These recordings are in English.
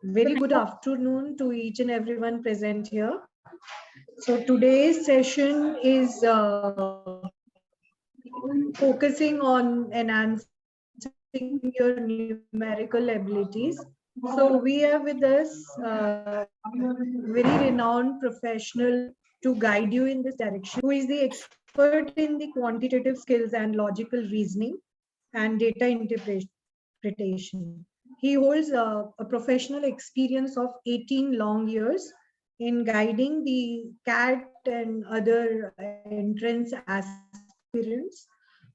Very good afternoon to each and everyone present here. So today's session is focusing on enhancing your numerical abilities. So we have with us very renowned professional to guide you in this direction, who is the expert in the quantitative skills and logical reasoning and data interpretation. He holds a professional experience of 18 long years in guiding the CAT and other entrance aspirants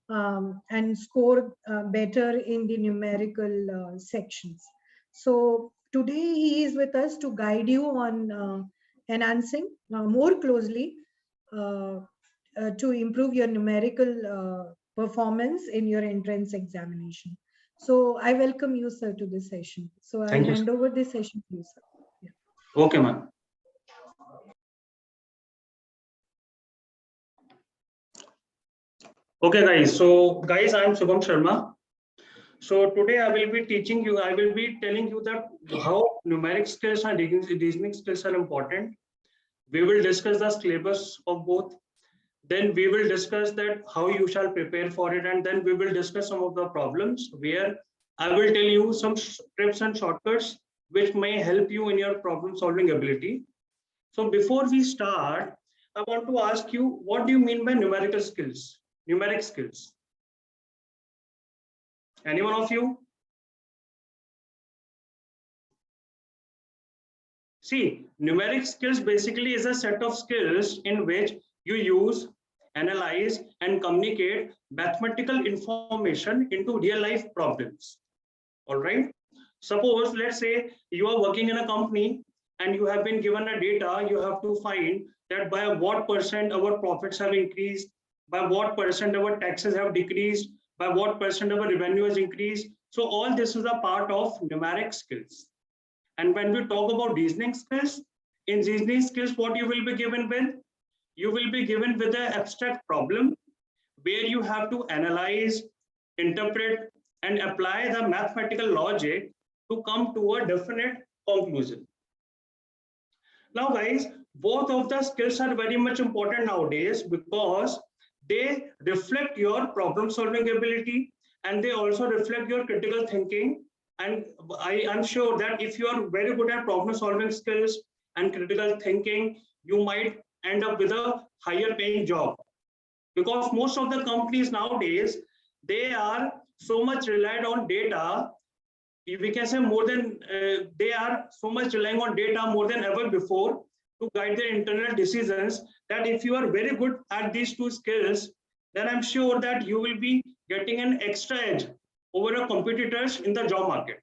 and score better in the numerical sections. So today he is with us to guide you on enhancing more closely to improve your numerical performance in your entrance examination. So I welcome you, sir, to this session. So I'll hand over this session to you, sir. Yeah. Okay, ma'am. Okay, guys. So, guys, I am Shubham Sharma. So today I will be teaching you. I will be telling you that how numeric skills and reasoning skills are important. We will discuss the syllabus of both. Then we will discuss that how you shall prepare for it, and then we will discuss some of the problems where I will tell you some tips and shortcuts which may help you in your problem solving ability. So before we start, I want to ask you, what do you mean by numerical skills? Numeric skills. Any one of you? See, numeric skills basically is a set of skills in which you use, analyze, and communicate mathematical information into real life problems. All right. Suppose, let's say you are working in a company and you have been given a data, you have to find that by what percent our profits have increased, by what percent our taxes have decreased, by what percent our revenue has increased. So all this is a part of numeric skills. And when we talk about reasoning skills, in reasoning skills, what you will be given with? You will be given with an abstract problem where you have to analyze, interpret, and apply the mathematical logic to come to a definite conclusion. Now, guys, both of the skills are very much important nowadays because they reflect your problem solving ability and they also reflect your critical thinking. And I am sure that if you are very good at problem solving skills and critical thinking, you might end up with a higher paying job. Because most of the companies nowadays, they are so much relied on data. We can say more than they are so much relying on data more than ever before to guide their internal decisions, that if you are very good at these two skills, then I'm sure that you will be getting an extra edge over your competitors in the job market.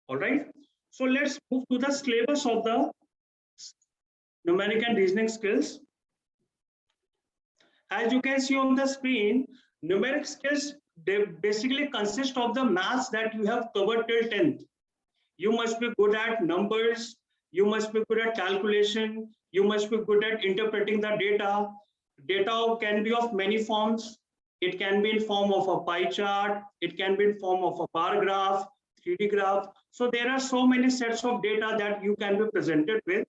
All right. So let's move to the syllabus of the numeric and reasoning skills. As you can see on the screen, numeric skills, they basically consist of the maths that you have covered till 10th. You must be good at numbers, you must be good at calculation, you must be good at interpreting the data. Data can be of many forms. It can be in form of a pie chart, it can be in form of a bar graph, 3D graph. So there are so many sets of data that you can be presented with.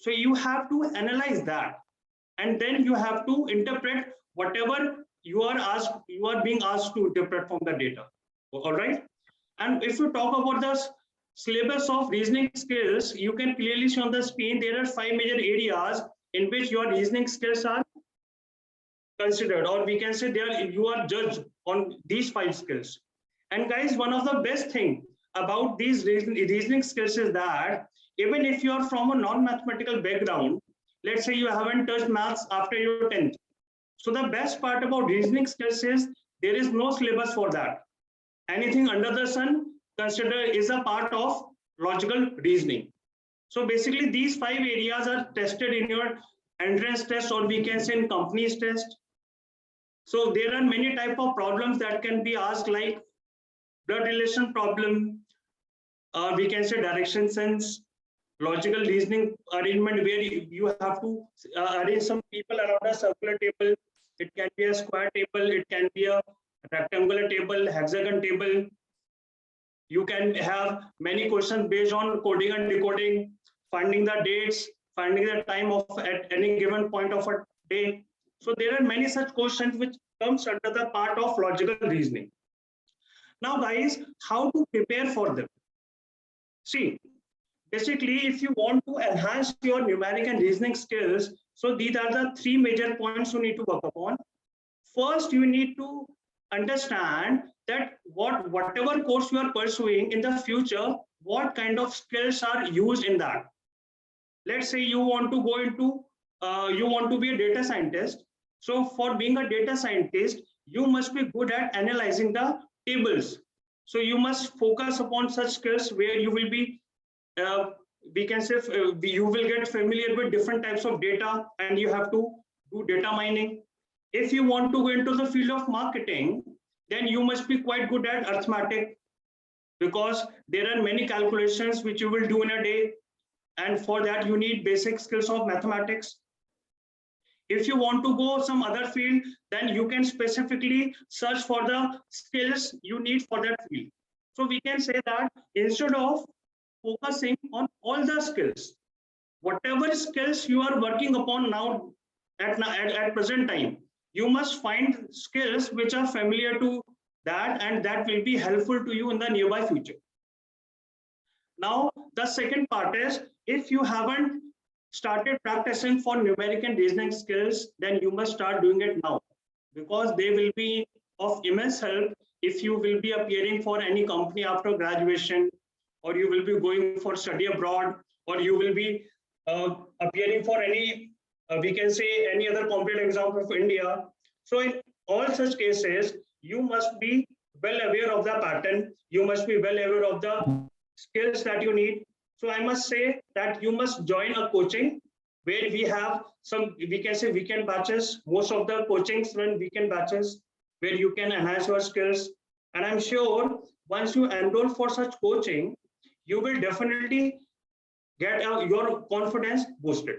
So you have to analyze that. And then you have to interpret whatever you are being asked to interpret from the data. All right. And if you talk about the syllabus of reasoning skills, you can clearly see on the screen there are 5 major areas in which your reasoning skills are considered, or we can say you are judged on these 5 skills. And guys, one of the best thing about these reasoning skills is that even if you are from a non-mathematical background, let's say you haven't touched maths after your 10th. So the best part about reasoning skills is there is no syllabus for that. Anything under the sun considered is a part of logical reasoning. So basically these 5 areas are tested in your entrance test, or we can say in company's test. So there are many type of problems that can be asked, like blood relation problem, we can say direction sense, logical reasoning arrangement, where you have to arrange some people around a circular table. It can be a square table, it can be a rectangular table, hexagon table. You can have many questions based on coding and decoding, finding the dates, finding the time of at any given point of a day. So there are many such questions which comes under the part of logical reasoning. Now, guys, how to prepare for them? See, basically, if you want to enhance your numeric and reasoning skills, so these are the three major points you need to work upon. First, you need to understand that whatever course you are pursuing in the future, what kind of skills are used in that. Let's say you want to go into, you want to be a data scientist. So for being a data scientist, you must be good at analyzing the tables. So you must focus upon such skills where you will be, we can say, you will get familiar with different types of data and you have to do data mining. If you want to go into the field of marketing, then you must be quite good at arithmetic, because there are many calculations which you will do in a day. And for that, you need basic skills of mathematics. If you want to go some other field, then you can specifically search for the skills you need for that field. So we can say that instead of focusing on all the skills, whatever skills you are working upon now at present time, you must find skills which are familiar to that and that will be helpful to you in the nearby future. Now, the second part is, if you haven't started practicing for numeric and reasoning skills, then you must start doing it now, because they will be of immense help if you will be appearing for any company after graduation, or you will be going for study abroad, or you will be appearing for any, we can say, any other competitive exam of India. So in all such cases, you must be well aware of the pattern. You must be well aware of the skills that you need. So I must say that you must join a coaching where we have some, we can say, weekend batches. Most of the coachings run weekend batches where you can enhance your skills. And I'm sure once you enroll for such coaching, you will definitely get your confidence boosted.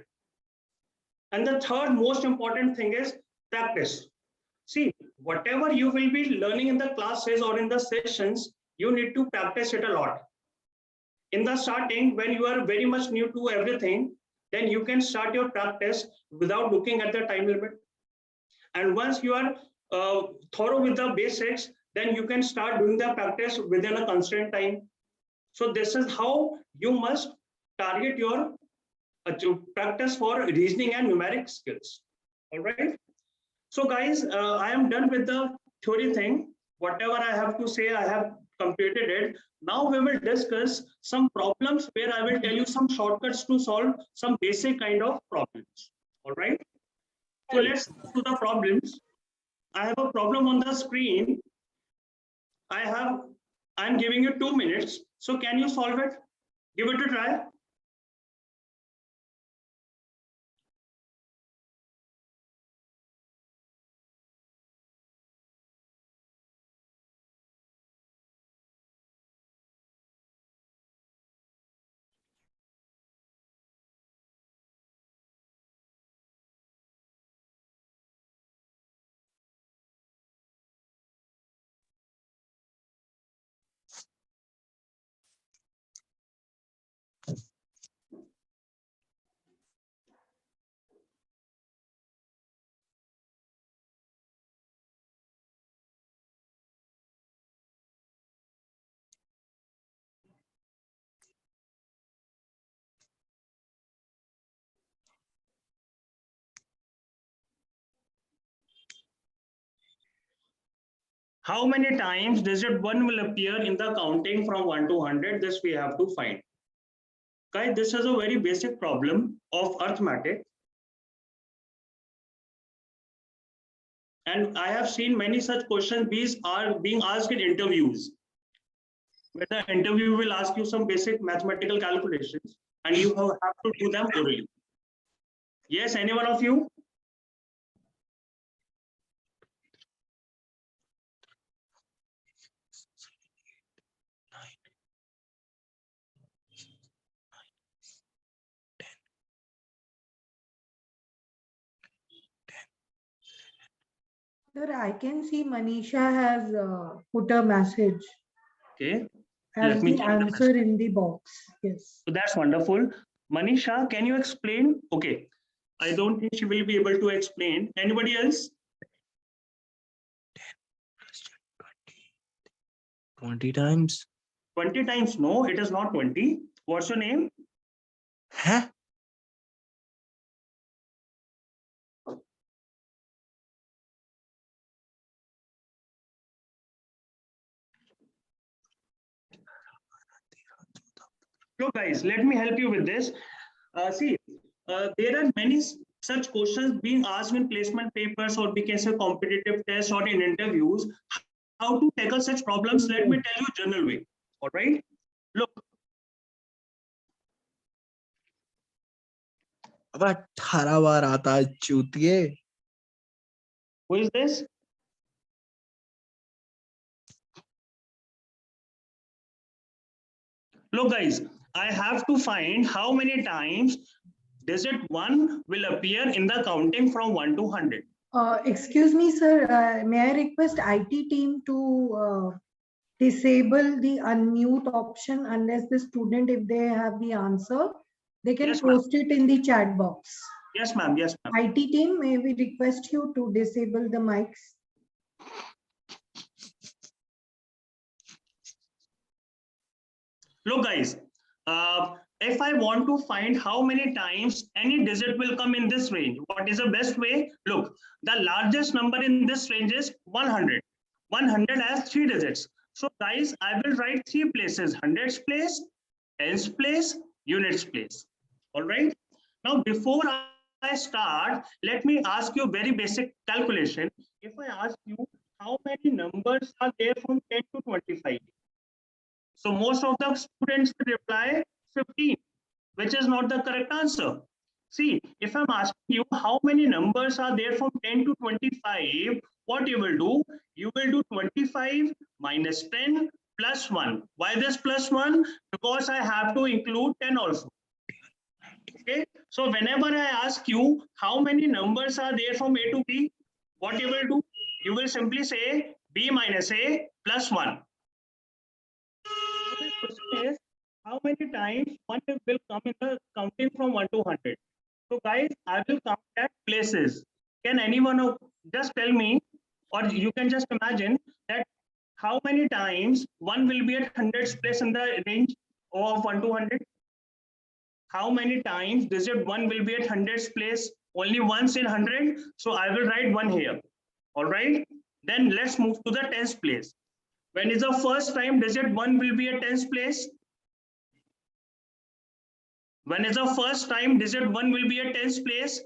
And the third most important thing is practice. See, whatever you will be learning in the classes or in the sessions, you need to practice it a lot. In the starting, when you are very much new to everything, then you can start your practice without looking at the time limit. And once you are thorough with the basics, then you can start doing the practice within a constrained time. So this is how you must target your practice for reasoning and numeric skills. All right. So guys, I am done with the theory thing. Whatever I have to say, I have completed it. Now we will discuss some problems where I will tell you some shortcuts to solve some basic kind of problems. All right. So let's go to the problems. I have a problem on the screen. I'm giving you 2 minutes. So can you solve it? Give it a try. How many times digit 1 will appear in the counting from 1 to 100? This we have to find. Guys, this is a very basic problem of arithmetic. And I have seen many such questions being asked in interviews, where the interview will ask you some basic mathematical calculations and you have to do them orally. Yes, any one of you? Sir, I can see Manisha has put a message. Okay. as me the check the answer message. in the box. Yes. So that's wonderful. Manisha, can you explain? Okay, I don't think she will be able to explain. Anybody else? 20 times. 20 times? No, it is not 20. What's your name? Huh? So guys, let me help you with this. See, there are many such questions being asked in placement papers, or we can say competitive tests, or in interviews. How to tackle such problems? Let me tell you general way. All right. Look, अब 18 बार आता है चूतिए. who is this? Look, guys, I have to find how many times digit 1 will appear in the counting from 1 to 100. Excuse me, sir. May I request IT team to disable the unmute option unless the student, if they have the answer, they can Yes, ma'am. post it in the chat box. Yes, ma'am. Yes, ma'am. IT team, may we request you to disable the mics? Look, guys, if I want to find how many times any digit will come in this range, what is the best way? Look, the largest number in this range is 100. 100 has 3 digits. So, guys, I will write 3 places: hundreds place, tens place, units place. All right. Now, before I start, let me ask you a very basic calculation. If I ask you how many numbers are there from 10 to 25, so most of the students will reply 15, which is not the correct answer. See, if I'm asking you how many numbers are there from 10 to 25, what you will do? You will do 25 minus 10 plus 1. Why this plus 1? Because I have to include 10 also. Okay, so whenever I ask you how many numbers are there from A to B, what you will do? You will simply say B minus A plus 1. So the question is, how many times 1 will come in the counting from 1 to 100? So guys, I will count at places. Can anyone just tell me, or you can just imagine that how many times 1 will be at hundreds place in the range of 1 to 100? How many times digit 1 will be at hundreds place? Only once in 100. So I will write 1 here. All right. Then let's move to the tens place. When is the first time digit 1 will be at tens place? When is the first time digit 1 will be at tens place?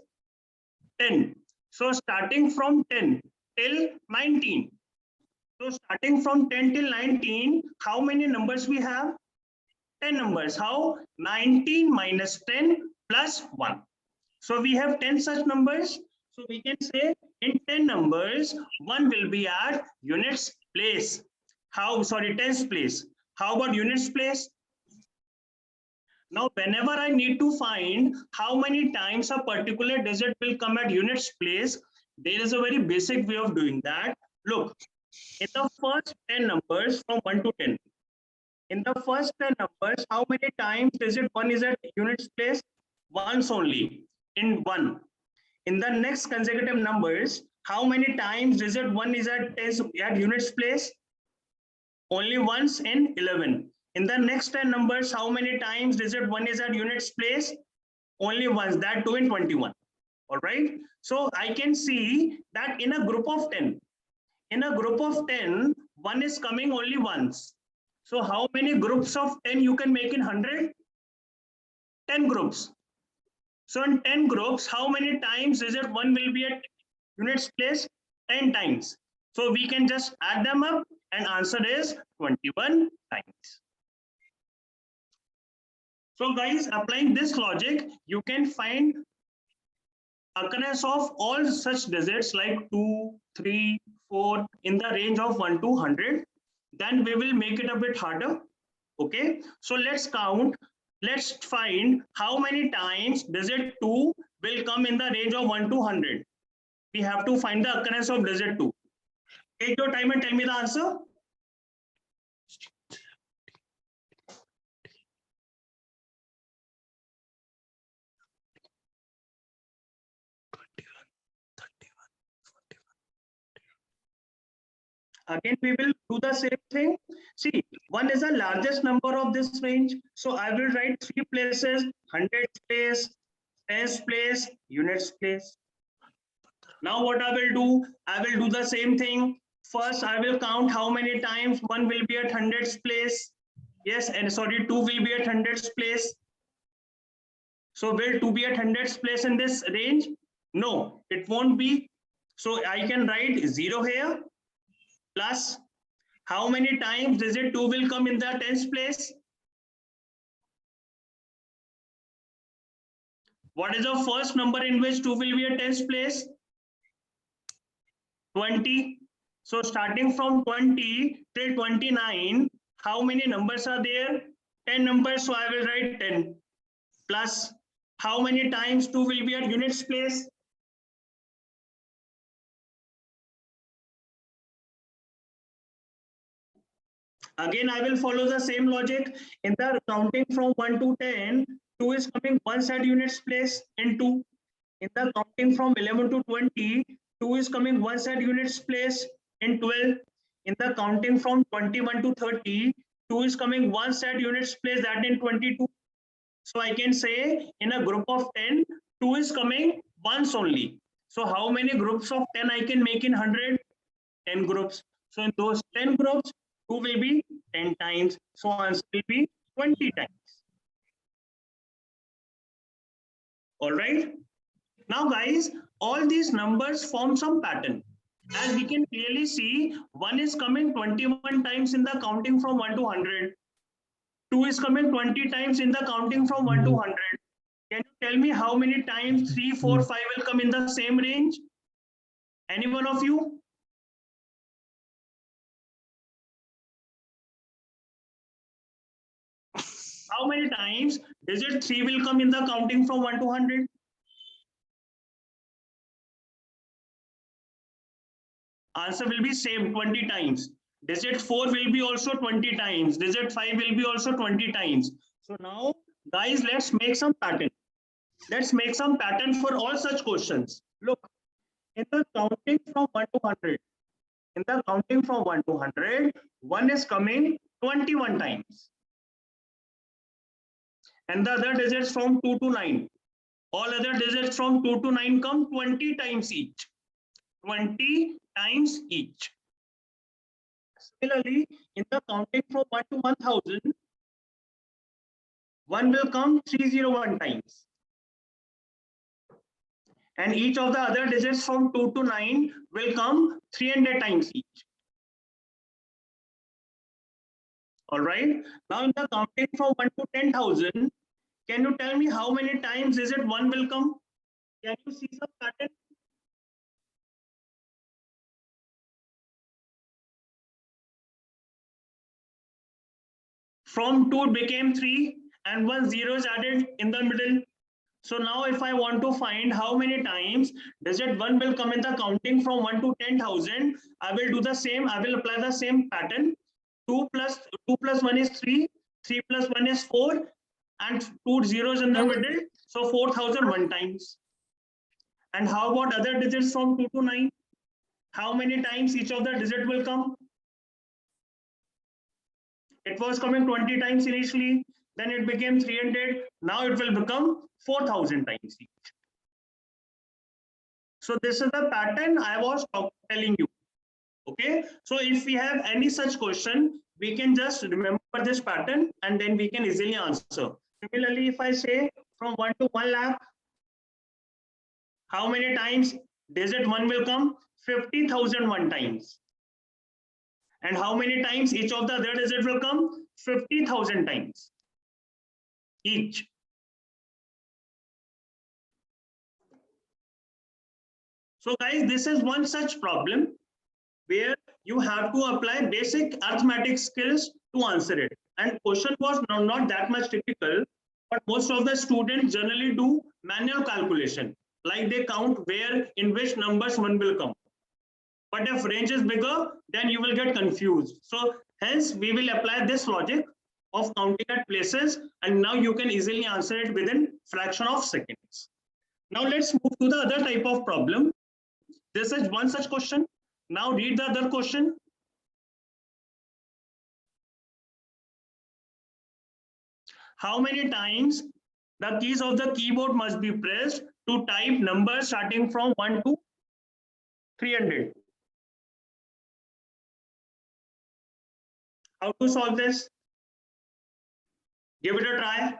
10. So starting from 10 till 19. So starting from 10 till 19, how many numbers we have? 10 numbers. How? 19 minus 10 plus 1. So we have 10 such numbers. So we can say in 10 numbers, 1 will be at units place. How? Sorry, tens place. How about units place? Now, whenever I need to find how many times a particular digit will come at units place, there is a very basic way of doing that. Look, in the first 10 numbers from 1 to 10, in the first 10 numbers, how many times digit 1 is at units place? Once only, in 1. In the next consecutive numbers, how many times digit 1 is at units place? Only once in 11. In the next 10 numbers, how many times digit 1 is at units place? Only once, that too in 21. All right. So I can see that in a group of 10, one is coming only once. So how many groups of 10 you can make in 100? 10 groups. So in 10 groups, how many times digit 1 will be at units place? 10 times. So we can just add them up, and answer is 21 times. So guys, applying this logic, you can find occurrence of all such digits like 2, 3, 4 in the range of 1 to 100. Then we will make it a bit harder. Okay, so let's count. Let's find how many times digit 2 will come in the range of 1 to 100. We have to find the occurrence of digit 2. Take your time and tell me the answer. Again, we will do the same thing. See, 1 is the largest number of this range. So I will write 3 places, hundredths place, tens place, units place. Now what I will do? I will do the same thing. First, I will count how many times 1 will be at hundredths place. Yes, and sorry, 2 will be at hundredths place. So will 2 be at hundredths place in this range? No, it won't be. So I can write 0 here plus how many times digit 2 will come in the tens place? What is the first number in which 2 will be at tens place? 20. So starting from 20 till 29, how many numbers are there? 10 numbers. So I will write 10 plus how many times 2 will be at units place? Again, I will follow the same logic. In the counting from 1 to 10, 2 is coming once at units place in 2. In the counting from 11 to 20, 2 is coming once at units place in 12. In the counting from 21 to 30, 2 is coming once at units place, that in 22. So I can say in a group of 10, 2 is coming once only. So how many groups of 10 I can make in 100? 10 groups. So in those 10 groups, 2 will be 10 times. So answer will be 20 times. All right. Now guys, all these numbers form some pattern. As we can clearly see, 1 is coming 21 times in the counting from 1 to 100. 2 is coming 20 times in the counting from 1 to 100. Can you tell me how many times 3, 4, 5 will come in the same range? Any one of you? How many times digit 3 will come in the counting from 1 to 100? Answer will be same, 20 times. Digit 4 will be also 20 times. Digit 5 will be also 20 times. So now, guys, let's make some pattern. Let's make some pattern for all such questions. Look, in the counting from 1 to 100, in the counting from 1 to 100, 1 is coming 21 times. And the other digits from 2 to 9. All other digits from 2 to 9 come 20 times each. 20 times each. Similarly, in the counting from 1 to 1000, 1 will come 301 times. And each of the other digits from 2 to 9 will come 300 times each. All right. Now in the counting from 1 to 10,000, can you tell me how many times digit 1 will come? Can you see some pattern? From 2 became 3 and 1 0 is added in the middle. So now if I want to find how many times digit 1 will come in the counting from 1 to 10,000, I will do the same. I will apply the same pattern. 2 plus 1 is 3, 3 plus 1 is 4, and 2 zeros in the middle. So 4,001 times. And how about other digits from 2 to 9? How many times each of the digit will come? It was coming 20 times initially, then it became 300. Now it will become 4,000 times each. So this is the pattern I was telling you. Okay. So if we have any such question, we can just remember this pattern and then we can easily answer. Similarly, if I say from 1 to 1 lakh, how many times digit 1 will come? 50,001 times. And how many times each of the other digit will come? 50,000 times each. So guys, this is one such problem where you have to apply basic arithmetic skills to answer it. And question was not that much difficult, but most of the students generally do manual calculation, like they count where in which numbers 1 will come. But if range is bigger, then you will get confused. So hence we will apply this logic of counting at places, and now you can easily answer it within fraction of seconds. Now let's move to the other type of problem. This is one such question. Now read the other question. how many times the keys of the keyboard must be pressed to type numbers starting from 1 to 300. How to solve this? Give it a try.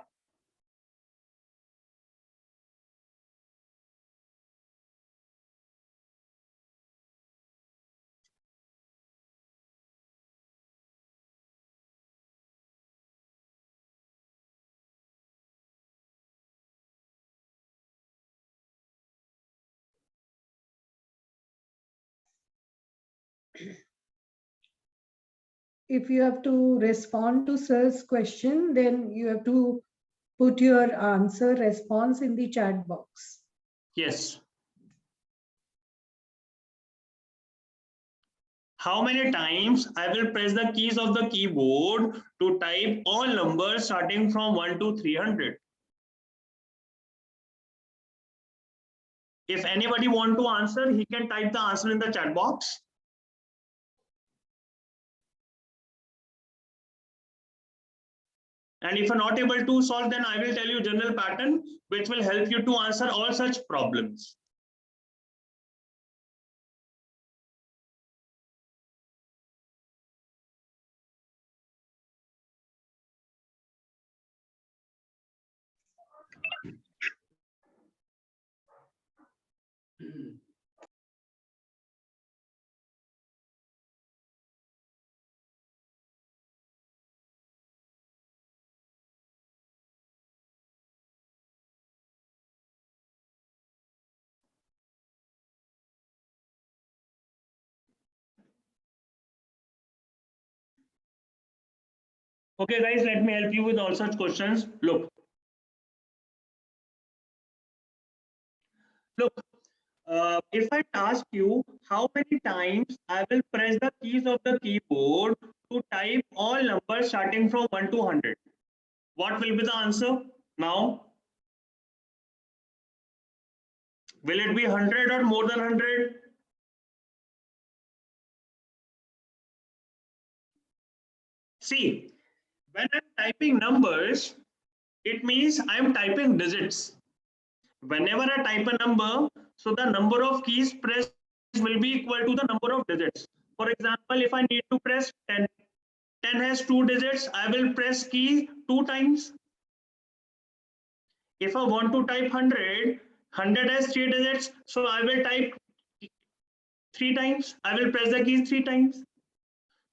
If you have to respond to sir's question, then you have to put your answer response in the chat box. Yes. How many times I will press the keys of the keyboard to type all numbers starting from 1 to 300? If anybody want to answer, he can type the answer in the chat box. And if you're not able to solve, then I will tell you general pattern, which will help you to answer all such problems. Okay, guys, let me help you with all such questions. Look, if I ask you how many times I will press the keys of the keyboard to type all numbers starting from 1 to 100, what will be the answer now? Will it be 100 or more than 100? See, when I'm typing numbers, it means I'm typing digits. Whenever I type a number, so the number of keys pressed will be equal to the number of digits. For example, if I need to press 10, 10 has 2 digits, I will press key 2 times. If I want to type 100, 100 has 3 digits, so I will type 3 times. I will press the keys 3 times.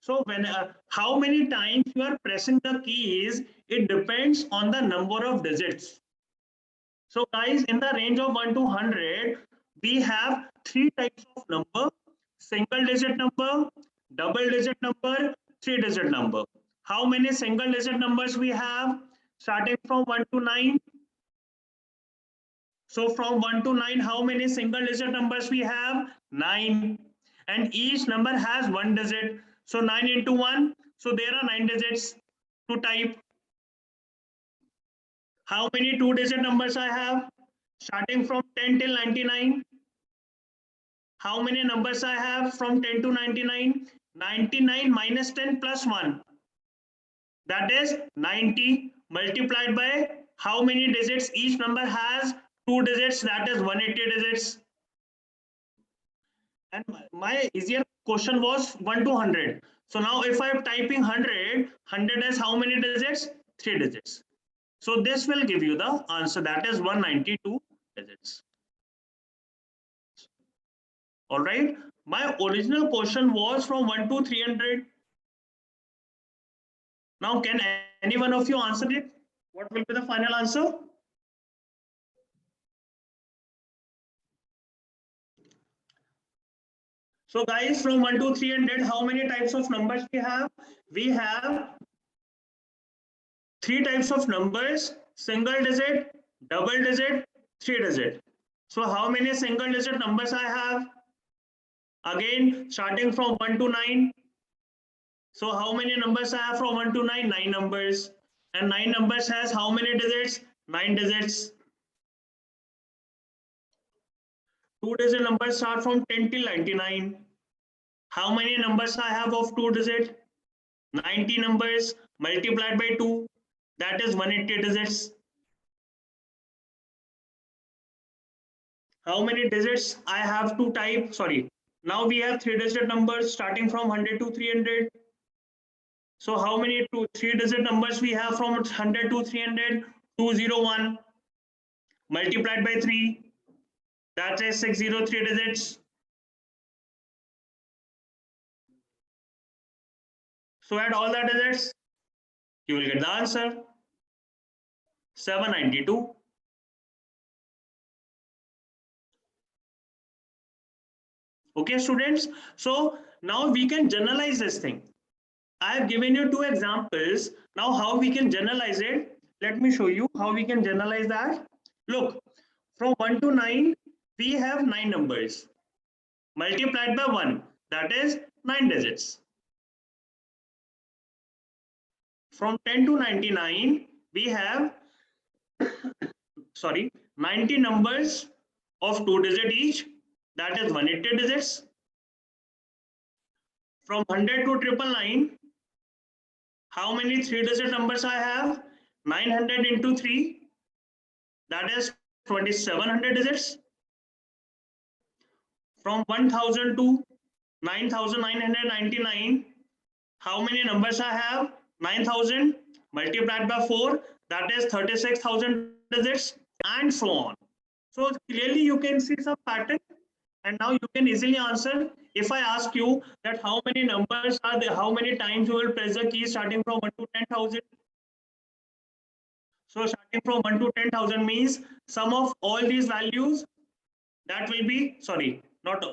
So when how many times you are pressing the keys, it depends on the number of digits. So guys, in the range of 1 to 100, we have 3 types of number: single digit number, double digit number, 3-digit number. How many single digit numbers we have? Starting from 1 to 9. So from 1 to 9, how many single digit numbers we have? 9. And each number has 1 digit. So 9 into 1. So there are 9 digits to type. How many 2-digit numbers I have? Starting from 10 till 99. How many numbers I have from 10 to 99? 99 minus 10 plus 1. That is 90 multiplied by how many digits each number has? 2 digits, that is 180 digits. And my easier question was 1 to 100. So now if I'm typing 100, 100 has how many digits? 3 digits. So this will give you the answer, that is 192 digits. All right. My original question was from 1 to 300. Now, can any one of you answer it? What will be the final answer? So guys, from 1 to 300, how many types of numbers we have? We have 3 types of numbers: single digit, double digit, 3-digit. So how many single digit numbers I have? Again, starting from 1 to 9. So how many numbers I have from 1 to 9? 9 numbers. And 9 numbers has how many digits? 9 digits. 2-digit numbers start from 10 till 99. How many numbers I have of 2 digit? 90 numbers multiplied by 2. that is 180 digits. How many digits I have to type? Sorry. Now we have 3-digit numbers starting from 100 to 300. So how many 3-digit numbers we have from 100 to 300? 201 multiplied by 3. That is 603 digits. So add all the digits. You will get the answer. 792. Okay, students. So now we can generalize this thing. I have given you 2 examples. Now how we can generalize it? Let me show you how we can generalize that. Look, from 1 to 9, we have 9 numbers multiplied by 1. That is 9 digits. From 10 to 99, we have 90 numbers of 2 digit each. That is 180 digits. From 100 to 999, how many 3-digit numbers I have? 900 into 3, that is 2700 digits. From 1000 to 9999, how many numbers I have? 9000 multiplied by 4, that is 36,000 digits, and so on. So clearly you can see some pattern, and now you can easily answer. If I ask you that how many numbers are there, how many times you will press the key starting from 1 to 10,000. So starting from 1 to 10,000 means sum of all these values, that will be, sorry, not,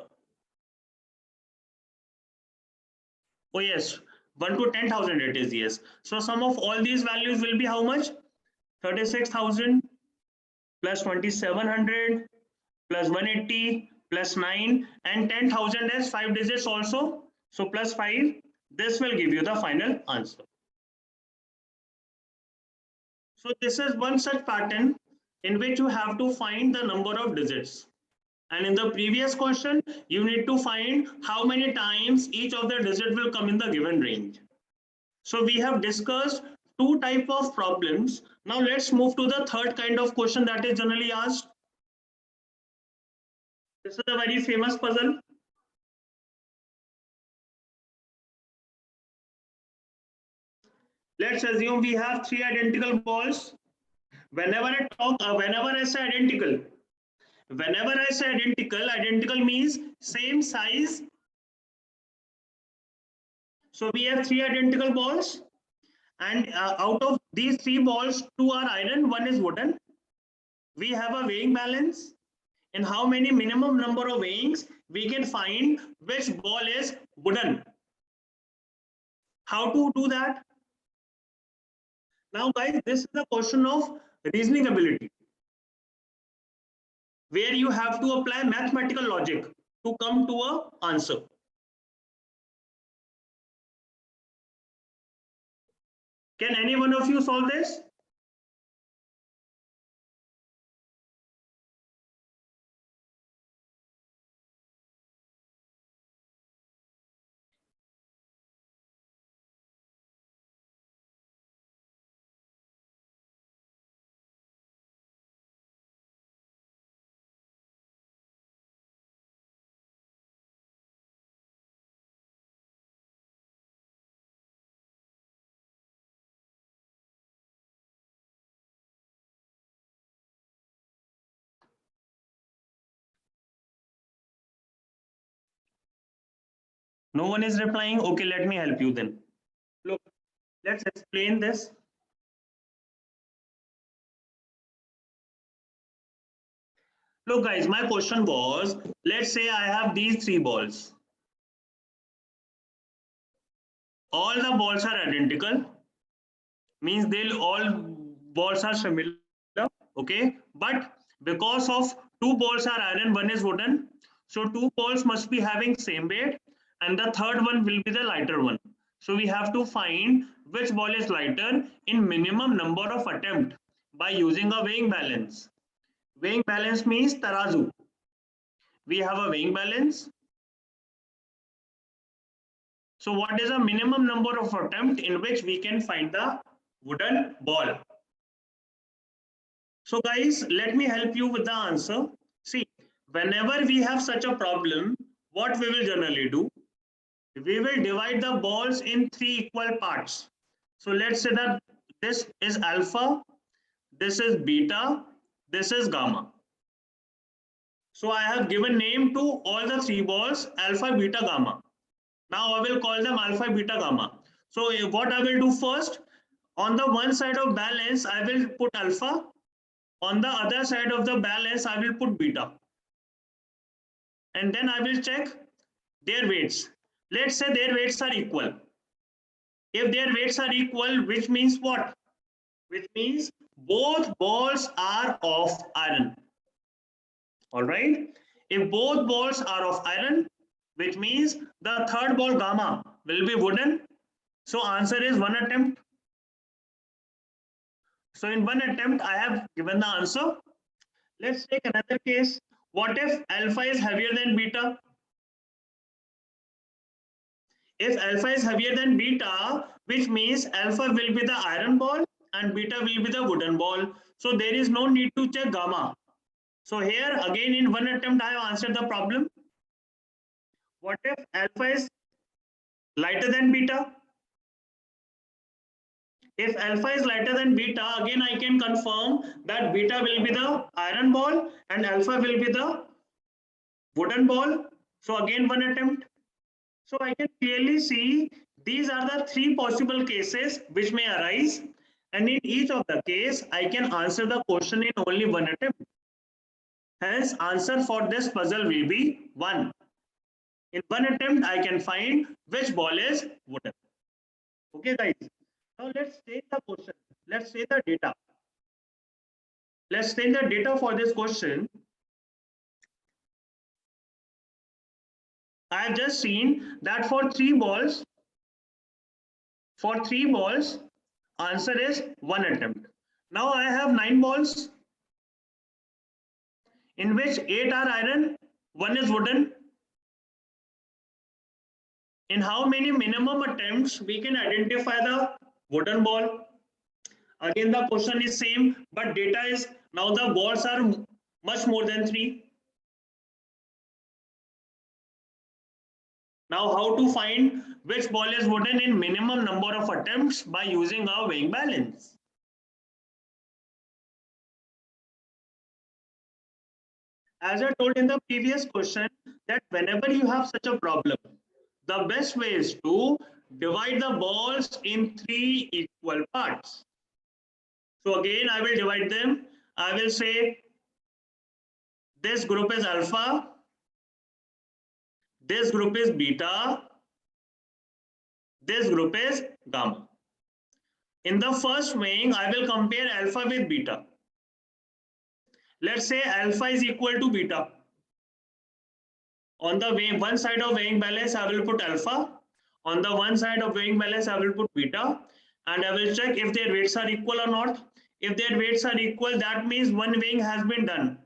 oh yes, 1 to 10,000 it is, yes. So sum of all these values will be how much? 36,000 plus 2,700 plus 180 plus 9, and 10,000 is 5 digits also. So plus 5, this will give you the final answer. So this is one such pattern in which you have to find the number of digits. And in the previous question, you need to find how many times each of the digit will come in the given range. So we have discussed 2 types of problems. Now let's move to the third kind of question that is generally asked. This is a very famous puzzle. Let's assume we have 3 identical balls. Whenever I say identical, identical means same size. So we have 3 identical balls, and out of these 3 balls, 2 are iron, 1 is wooden. We have a weighing balance. In how many minimum number of weighings we can find which ball is wooden. How to do that? Now guys, this is a question of reasoning ability, where you have to apply mathematical logic to come to an answer. Can any one of you solve this? No one is replying. Okay, let me help you then. Look, let's explain this. Look guys, my question was, let's say I have these 3 balls. All the balls are identical, means they'll all balls are similar, okay? But because of 2 balls are iron, 1 is wooden, so 2 balls must be having same weight, and the third one will be the lighter one. So we have to find which ball is lighter in minimum number of attempt by using a weighing balance. Weighing balance means tarazu. We have a weighing balance. So what is a minimum number of attempt in which we can find the wooden ball. So guys, let me help you with the answer. See, whenever we have such a problem, what we will generally do? We will divide the balls in three equal parts. So let's say that this is alpha, this is beta, this is gamma. So I have given name to all the three balls, alpha, beta, gamma. Now I will call them alpha, beta, gamma. So what I will do first, on the one side of balance, I will put alpha. On the other side of the balance, I will put beta. And then I will check their weights. Let's say their weights are equal. If their weights are equal, which means what? Which means both balls are of iron. All right. If both balls are of iron, which means the third ball gamma will be wooden. So answer is one attempt. So in one attempt, I have given the answer. Let's take another case. What if alpha is heavier than beta? If alpha is heavier than beta, which means alpha will be the iron ball and beta will be the wooden ball. So there is no need to check gamma. So here again in one attempt I have answered the problem. What if alpha is lighter than beta? If alpha is lighter than beta, again I can confirm that beta will be the iron ball and alpha will be the wooden ball. So again one attempt. So I can clearly see these are the three possible cases which may arise, and in each of the case I can answer the question in only one attempt. Hence answer for this puzzle will be 1. In one attempt I can find which ball is wooden. Okay guys, now let's take the question. Let's say the data. Let's take the data for this question. I have just seen that for three balls, answer is one attempt. Now I have 9 balls, in which 8 are iron, 1 is wooden. In how many minimum attempts we can identify the wooden ball? Again the question is same, but data is now the balls are much more than 3. Now how to find which ball is wooden in minimum number of attempts? By using our weighing balance. As I told in the previous question, that whenever you have such a problem, the best way is to divide the balls in 3 equal parts. So again, I will divide them. I will say this group is alpha, this group is beta, this group is gamma. In the first weighing, I will compare alpha with beta. Let's say alpha is equal to beta. On the one side of weighing balance, I will put alpha. On the one side of weighing balance, I will put beta. And I will check if their weights are equal or not. If their weights are equal, that means one weighing has been done.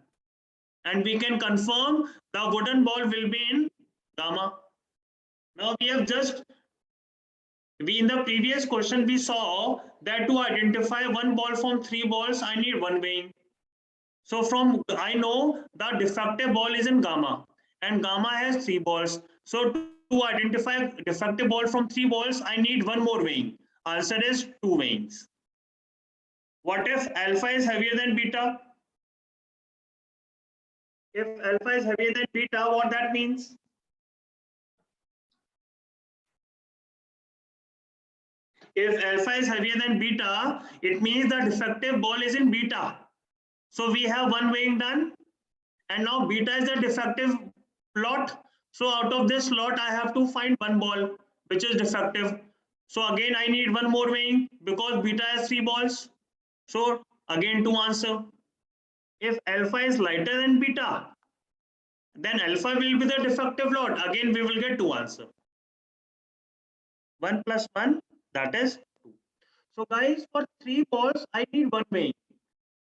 And we can confirm the wooden ball will be in gamma. Now we have just, in the previous question, we saw that to identify one ball from 3 balls, I need one weighing. So from I know the defective ball is in gamma and gamma has 3 balls. So to identify defective ball from 3 balls, I need one more weighing. Answer is 2 weighings. What if alpha is heavier than beta? If alpha is heavier than beta, what that means? If alpha is heavier than beta, it means the defective ball is in beta. So we have one weighing done, and now beta is the defective lot. So out of this lot, I have to find one ball which is defective. So again, I need one more weighing because beta has 3 balls. So again, to answer, if alpha is lighter than beta, then alpha will be the defective lot. Again, we will get 2 answers. 1 plus 1, that is 2. So guys, for 3 balls, I need one weighing.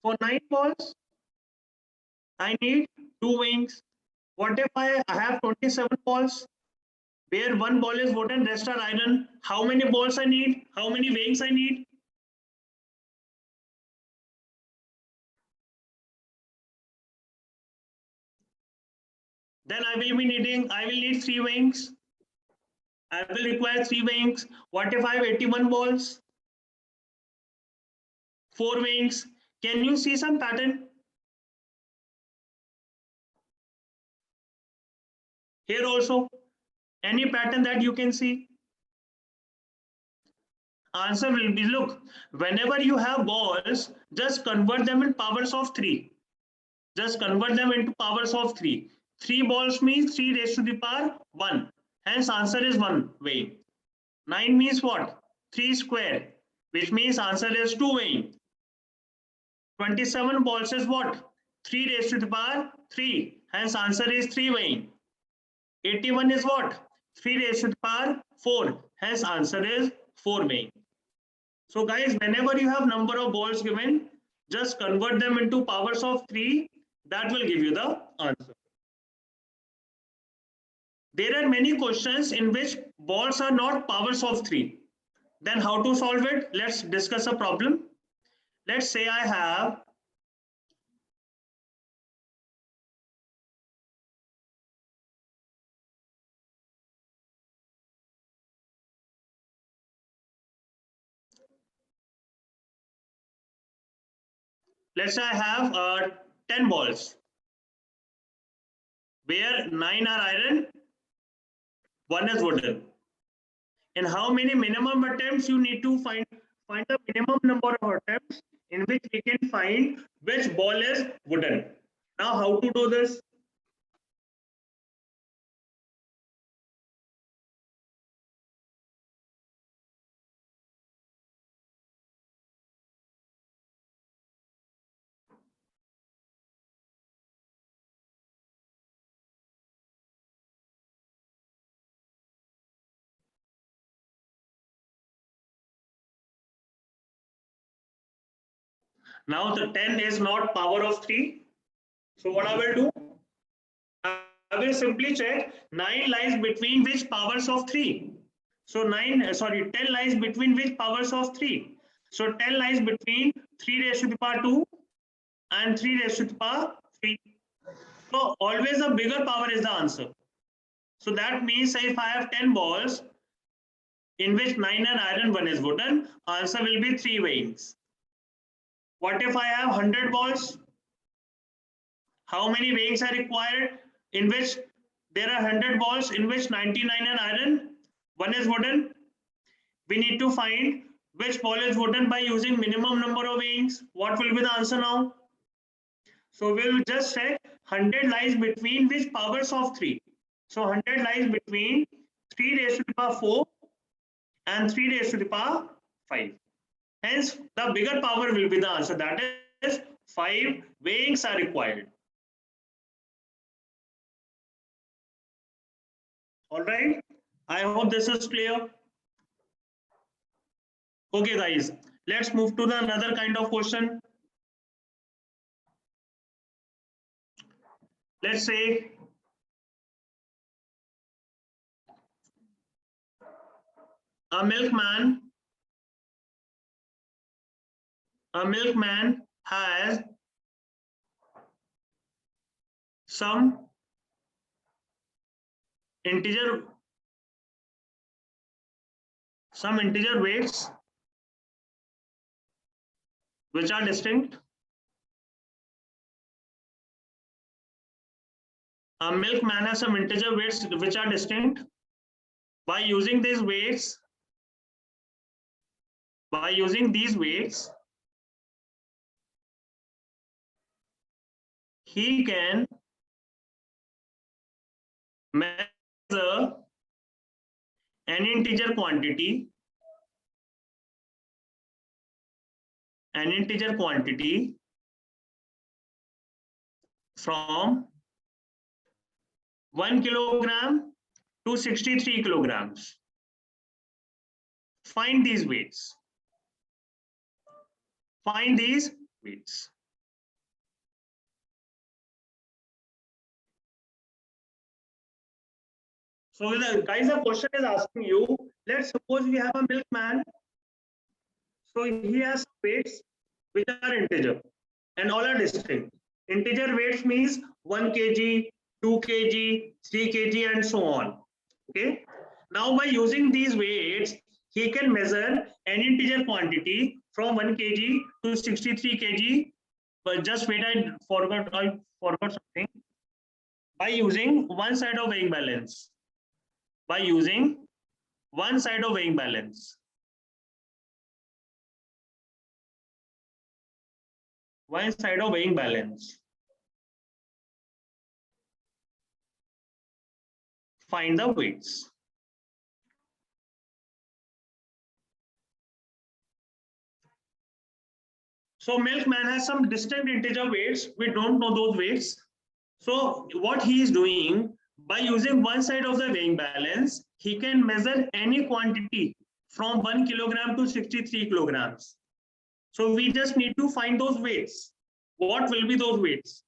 For 9 balls, I need 2 weighings. What if I have 27 balls, where one ball is wooden, rest are iron? How many balls I need? How many weighings I need? Then I will need 3 weighings. I will require 3 weighings. What if I have 81 balls? 4 weighings. Can you see some pattern? Here also, any pattern that you can see? Answer will be, look, whenever you have balls, just convert them in powers of 3. Just convert them into powers of 3. 3 balls means 3 raised to the power 1. Hence answer is 1 weighing. 9 means what? 3 square, which means answer is 2 weighing. 27 balls is what? 3 raised to the power 3. Hence answer is 3 weighing. 81 is what? 3 raised to the power 4. Hence answer is 4 weighing. So guys, whenever you have number of balls given, just convert them into powers of 3. That will give you the answer. There are many questions in which balls are not powers of 3. Then how to solve it? Let's discuss a problem. Let's say I have let's say I have 10 balls where 9 are iron, 1 is wooden. And how many minimum attempts you need to find the minimum number of attempts in which we can find which ball is wooden. Now how to do this? Now the 10 is not power of 3. So what I will do? I will simply check 9 lies between which powers of 3. So 10 lies between which powers of 3. So 10 lies between 3 raised to the power 2 and 3 raised to the power 3. So always the bigger power is the answer. So that means if I have 10 balls in which 9 are iron, 1 is wooden, answer will be 3 weighings. What if I have 100 balls? How many weighings are required? In which there are 100 balls in which 99 are iron, 1 is wooden. We need to find which ball is wooden by using minimum number of weighings. What will be the answer now? So we will just check 100 lies between which powers of 3. So 100 lies between 3 raised to the power 4 and 3 raised to the power 5. Hence, the bigger power will be the answer. That is 5 weighings are required. All right. I hope this is clear. Okay, guys, let's move to the another kind of question. Let's say a milkman has some integer weights which are distinct. A milkman has some integer weights which are distinct. By using these weights, he can measure an integer quantity from 1 kilogram to 63 kilograms. Find these weights. So guys, the question is asking you, let's suppose we have a milkman. So he has weights which are integer and all are distinct. Integer weights means 1 kg, 2 kg, 3 kg, and so on. Okay. Now, by using these weights, he can measure an integer quantity from 1 kg to 63 kg. But just wait, I forgot something. By using one side of weighing balance. By using one side of weighing balance. One side of weighing balance. Find the weights. So milkman has some distinct integer weights. We don't know those weights. So what he is doing, by using one side of the weighing balance, he can measure any quantity from 1 kilogram to 63 kilograms. So we just need to find those weights. What will be those weights?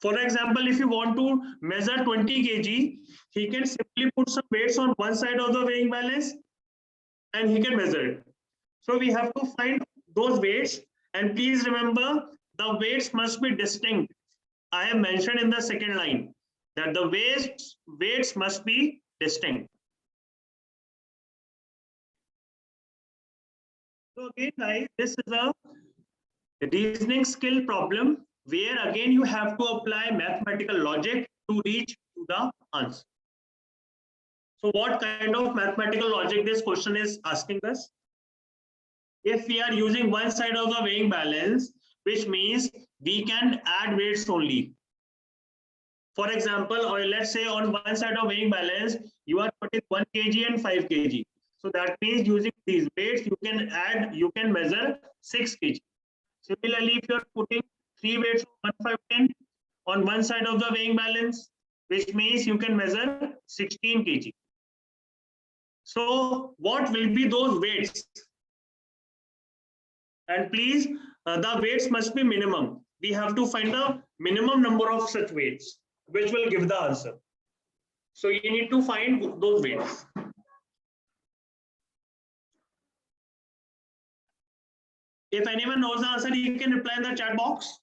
For example, if you want to measure 20 kg, he can simply put some weights on one side of the weighing balance and he can measure it. So we have to find those weights, and please remember the weights must be distinct. I have mentioned in the second line that the weights must be distinct. So again, guys, this is a reasoning skill problem where again you have to apply mathematical logic to reach to the answer. So what kind of mathematical logic this question is asking us? If we are using one side of the weighing balance, which means we can add weights only. For example, or let's say on one side of weighing balance, you are putting 1 kg and 5 kg. So that means using these weights, you can measure 6 kg. Similarly, if you are putting 3 weights of 1, 5, 10 on one side of the weighing balance, which means you can measure 16 kg. So what will be those weights? And please, the weights must be minimum. We have to find the minimum number of such weights, which will give the answer. So you need to find those weights. If anyone knows the answer, you can reply in the chat box.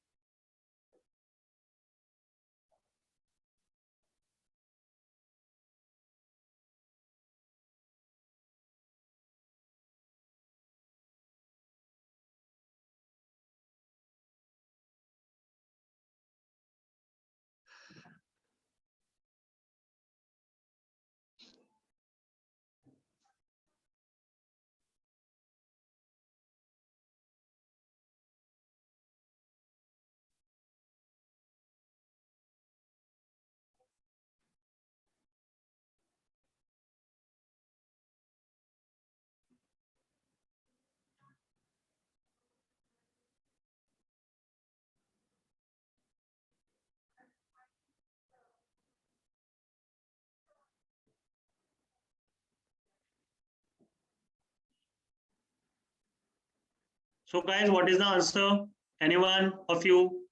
So guys, what is the answer? Anyone of you?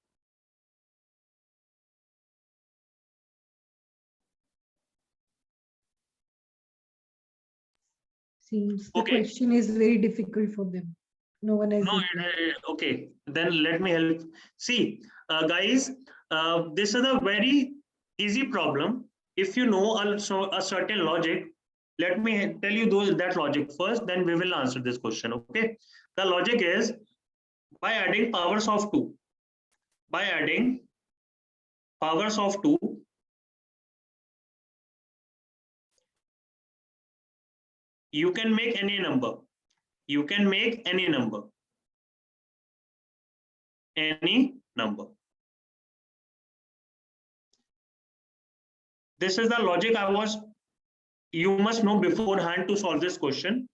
Seems the Okay. question is very difficult for them. No one has. No, okay. Then let me help. See, guys, this is a very easy problem. If you know a certain logic, let me tell you that logic first, then we will answer this question. Okay. The logic is by adding powers of 2. By adding powers of 2, you can make any number. You can make any number. Any number. This is the logic you must know beforehand to solve this question.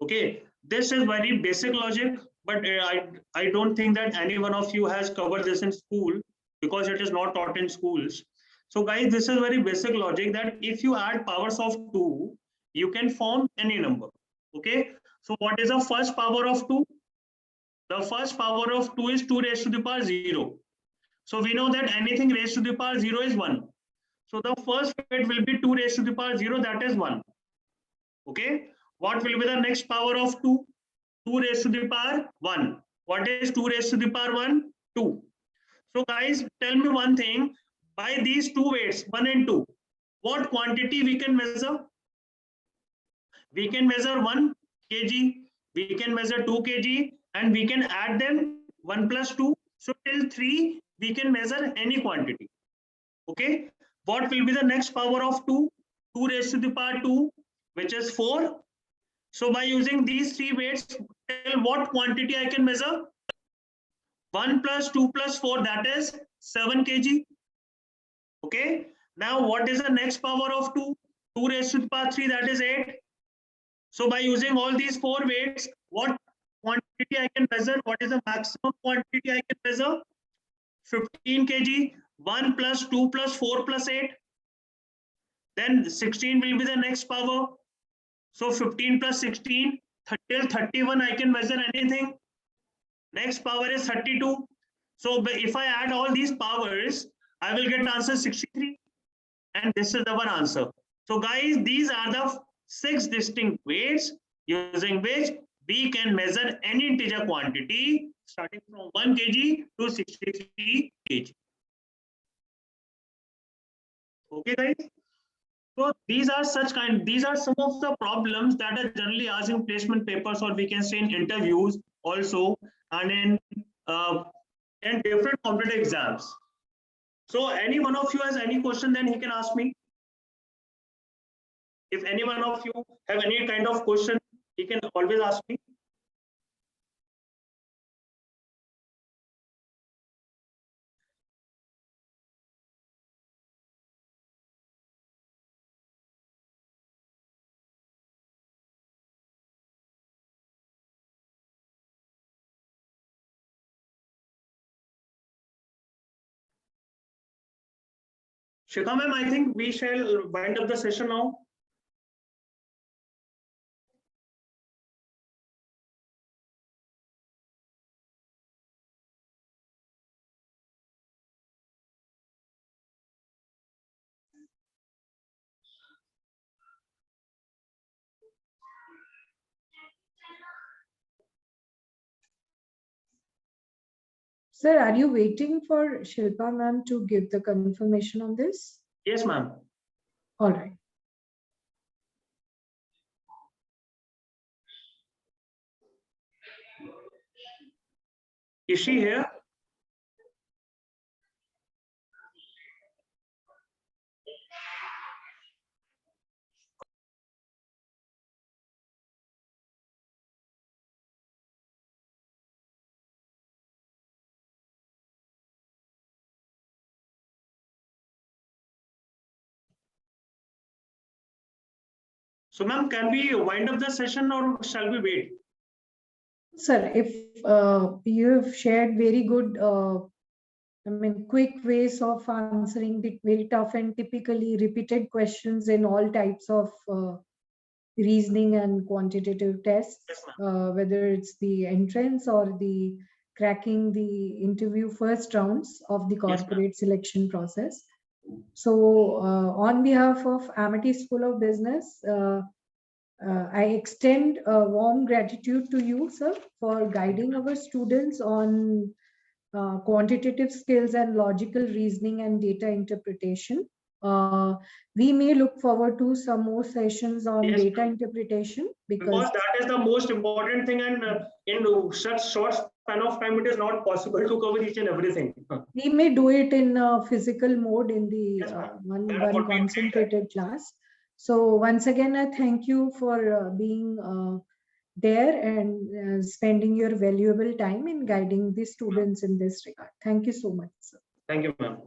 Okay, this is very basic logic, but I don't think that any one of you has covered this in school because it is not taught in schools. So guys, this is very basic logic that if you add powers of 2, you can form any number. Okay, so what is the first power of 2? The first power of 2 is 2 raised to the power 0. So we know that anything raised to the power 0 is 1. So the first weight will be 2 raised to the power 0, that is 1. Okay, what will be the next power of 2? 2 raised to the power 1. What is 2 raised to the power 1? 2. So guys, tell me one thing. By these two weights, 1 and 2, what quantity we can measure? We can measure 1 kg, we can measure 2 kg, and we can add them 1 plus 2. So till 3, we can measure any quantity. Okay. What will be the next power of 2? 2 raised to the power 2, which is 4. So by using these three weights, tell what quantity I can measure? 1 plus 2 plus 4, that is 7 kg. Okay. Now what is the next power of 2? 2 raised to the power 3, that is 8. So by using all these 4 weights, what quantity I can measure? What is the maximum quantity I can measure? 15 kg. 1 plus 2 plus 4 plus 8. Then 16 will be the next power. So 15 plus 16, till 31 I can measure anything. Next power is 32. So if I add all these powers, I will get answer 63. And this is our answer. So guys, these are the 6 distinct ways using which we can measure any integer quantity starting from 1 kg to 63 kg. Okay guys. So these are some of the problems that are generally asked in placement papers, or we can say in interviews also, and in different competitive exams. So any one of you has any question, then he can ask me. If any one of you have any kind of question, he can always ask me. Shikha ma'am, I think we shall wind up the session now. Sir, are you waiting for Shilpa ma'am to give the confirmation on this? Yes, ma'am. All right. Is she here? So ma'am, can we wind up the session or shall we wait? Sir, if you have shared very good, quick ways of answering the very tough and typically repeated questions in all types of reasoning and quantitative tests, Yes, whether it's the entrance or the cracking the interview first rounds of the corporate selection process. So on behalf of Amity School of Business, I extend a warm gratitude to you, sir, for guiding our students on quantitative skills and logical reasoning and data interpretation. We may look forward to some more sessions on data interpretation because that is the most important thing, and in such short span of time, it is not possible to cover each and everything. We may do it in physical mode in the one concentrated class. So once again, I thank you for being there and spending your valuable time in guiding the students in this regard. Thank you so much, sir. Thank you, ma'am.